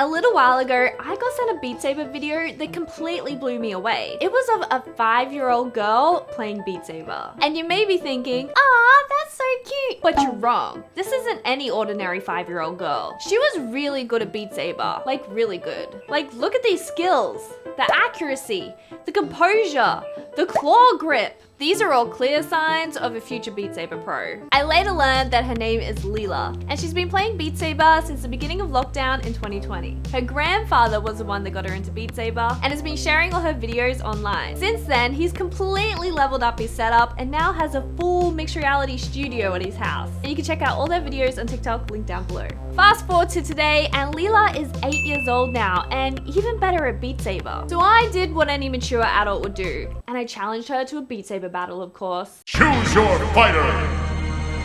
A little while ago, I got sent a Beat Saber video that completely blew me away. It was of a 5-year-old girl playing Beat Saber. And you may be thinking, "Ah, that's so cute." But you're wrong. This isn't any ordinary 5-year-old girl. She was really good at Beat Saber. Like, really good. Like, look at these skills. The accuracy, the composure, the claw grip. These are all clear signs of a future Beat Saber pro. I later learned that her name is Leela, and she's been playing Beat Saber since the beginning of lockdown in 2020. Her grandfather was the one that got her into Beat Saber and has been sharing all her videos online. Since then, he's completely leveled up his setup and now has a full mixed reality studio at his house. And you can check out all their videos on TikTok, link down below. Fast forward to today, and Leela is 8 years old now and even better at Beat Saber. So I did what any mature adult would do, and I challenged her to a Beat Saber battle, of course. Choose your fighter!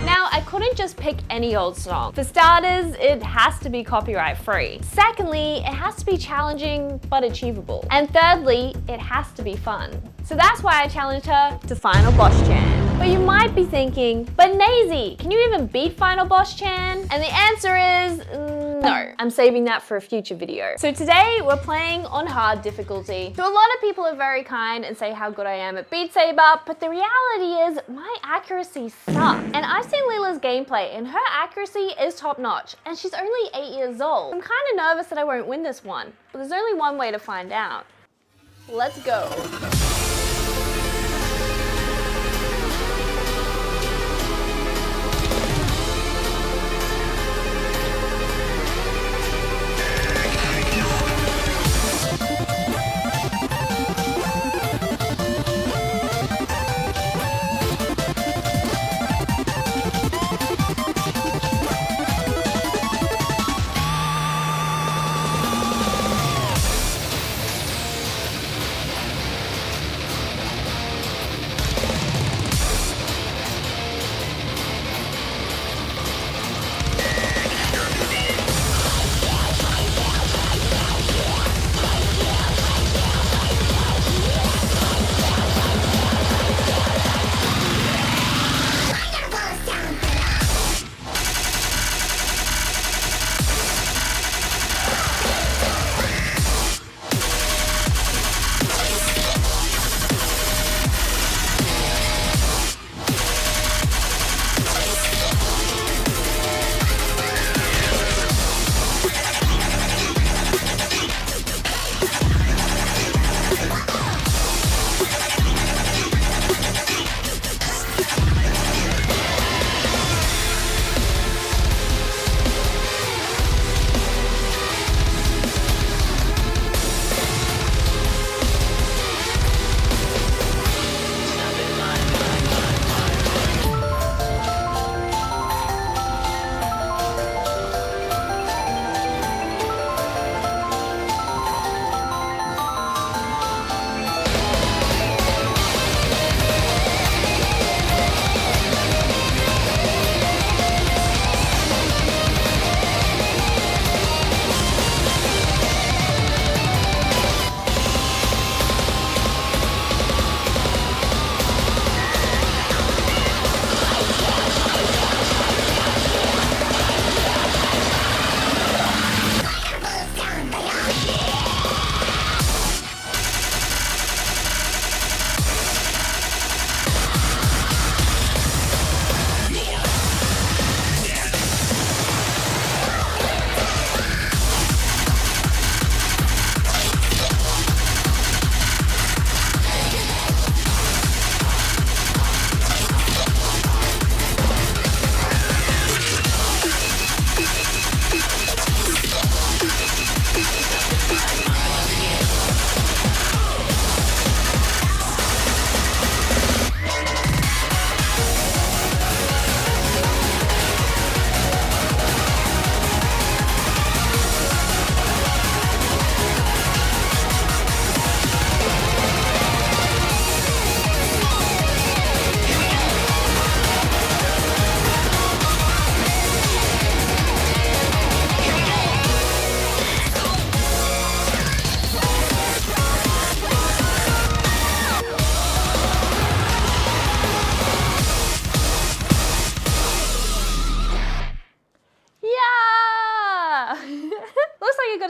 Now, I couldn't just pick any old song. For starters, it has to be copyright free. Secondly, it has to be challenging but achievable. And thirdly, it has to be fun. So that's why I challenged her to Final Boss Chan. But you might be thinking, but Naysy, can you even beat Final Boss Chan? And the answer is no. I'm saving that for a future video. So today we're playing on hard difficulty. So a lot of people are very kind and say how good I am at Beat Saber, but the reality is my accuracy sucks. And I've seen Leela's gameplay and her accuracy is top notch, and she's only 8 years old. I'm kind of nervous that I won't win this one, but there's only one way to find out. Let's go.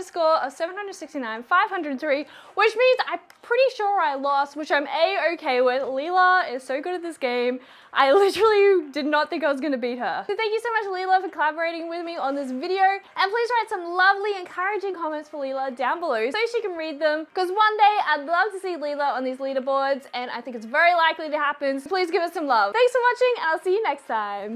score of 769, 503, which means I'm pretty sure I lost, which I'm A-okay with. Leela is so good at this game. I literally did not think I was gonna beat her. So thank you so much, Leela, for collaborating with me on this video. And please write some lovely, encouraging comments for Leela down below so she can read them. Because one day I'd love to see Leela on these leaderboards, and I think it's very likely to happen. So please give us some love. Thanks for watching, and I'll see you next time.